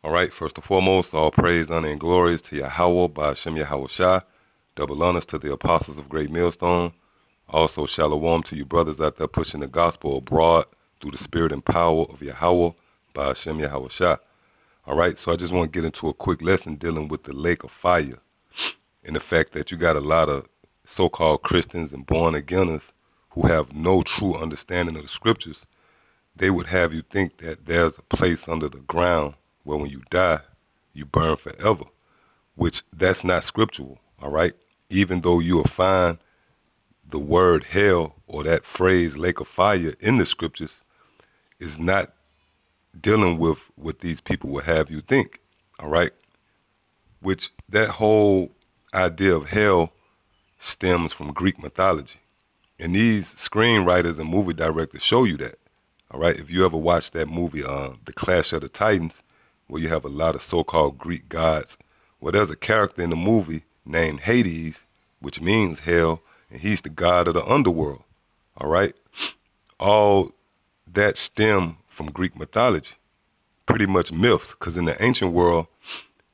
All right, first and foremost, all praise, honor, and glory is to Yahweh by Hashem Yahweh Shai. Double honors to the apostles of Great Millstone. Also, shalom to you brothers out there pushing the gospel abroad through the spirit and power of Yahweh by Hashem Yahweh Shai. All right, so I just want to get into a quick lesson dealing with the lake of fire and the fact that you got a lot of so-called Christians and born-againers who have no true understanding of the scriptures. They would have you think that there's a place under the ground where when you die, you burn forever, which that's not scriptural, all right? Even though you will find the word hell or that phrase lake of fire in the scriptures, is not dealing with what these people would have you think, all right? Which that whole idea of hell stems from Greek mythology. And these screenwriters and movie directors show you that, all right? If you ever watched that movie, The Clash of the Titans, where you have a lot of so-called Greek gods, well, there's a character in the movie named Hades, which means hell, and he's the god of the underworld, all right? All that stem from Greek mythology, pretty much myths, because in the ancient world,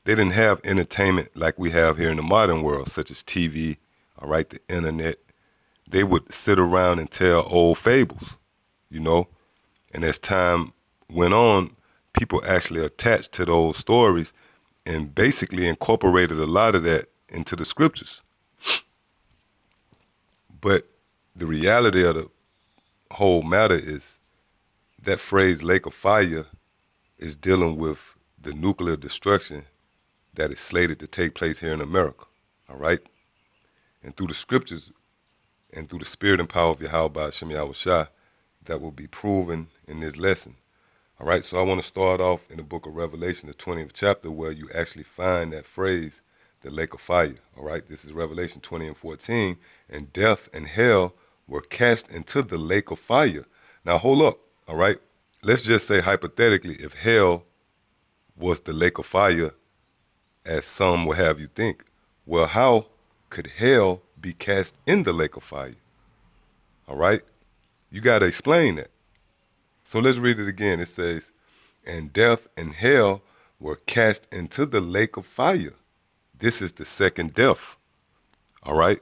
they didn't have entertainment like we have here in the modern world, such as TV, all right, the internet. They would sit around and tell old fables, you know, and as time went on, people actually attached to those stories and basically incorporated a lot of that into the scriptures. But the reality of the whole matter is that phrase lake of fire is dealing with the nuclear destruction that is slated to take place here in America, all right? And through the scriptures and through the spirit and power of Yahweh by Hashem Yahweh Shai, that will be proven in this lesson. All right, so I want to start off in the book of Revelation, the 20th chapter, where you actually find that phrase, the lake of fire. All right, this is Revelation 20 and 14. And death and hell were cast into the lake of fire. Now, hold up, all right? Let's just say hypothetically, if hell was the lake of fire, as some would have you think, well, how could hell be cast in the lake of fire? All right? You got to explain that. So let's read it again. It says, and death and hell were cast into the lake of fire. This is the second death. All right?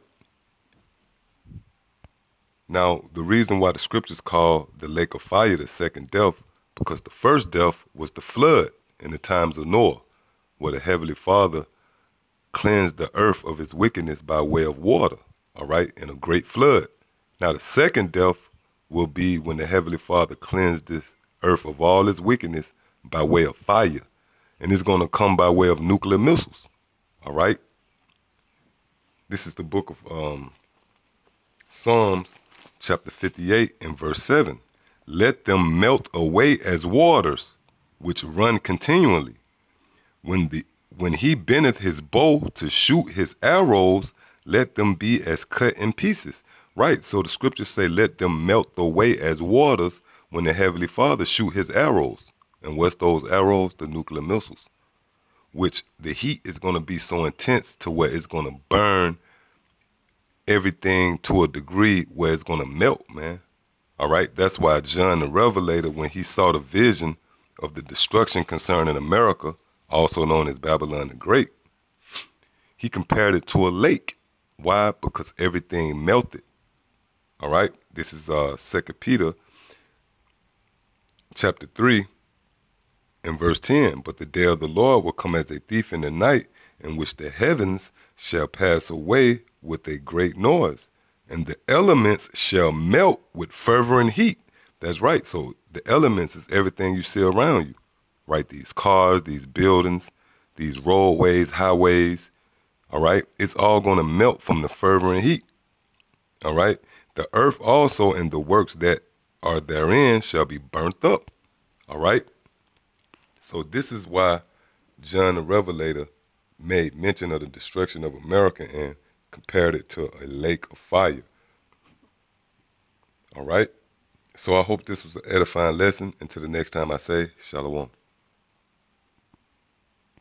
Now, the reason why the scriptures call the lake of fire the second death, because the first death was the flood in the times of Noah, where the Heavenly Father cleansed the earth of its wickedness by way of water, all right, in a great flood. Now, the second death will be when the Heavenly Father cleansed this earth of all its wickedness by way of fire. And it's going to come by way of nuclear missiles, all right? This is the book of Psalms, chapter 58 and verse 7. Let them melt away as waters, which run continually. When he bendeth his bow to shoot his arrows, let them be as cut in pieces. Right, so the scriptures say, let them melt away as waters when the Heavenly Father shoot his arrows. And what's those arrows? The nuclear missiles, which the heat is going to be so intense to where it's going to burn everything to a degree where it's going to melt, man. All right, that's why John the Revelator, when he saw the vision of the destruction concerning America, also known as Babylon the Great, he compared it to a lake. Why? Because everything melted. All right, this is 2 Peter chapter 3 and verse 10. But the day of the Lord will come as a thief in the night, in which the heavens shall pass away with a great noise, and the elements shall melt with fervent heat. That's right. So the elements is everything you see around you, right? These cars, these buildings, these roadways, highways, all right? It's all going to melt from the fervent heat, all right? The earth also and the works that are therein shall be burnt up, all right? So this is why John the Revelator made mention of the destruction of America and compared it to a lake of fire, all right? So I hope this was an edifying lesson. Until the next time I say, Shalom.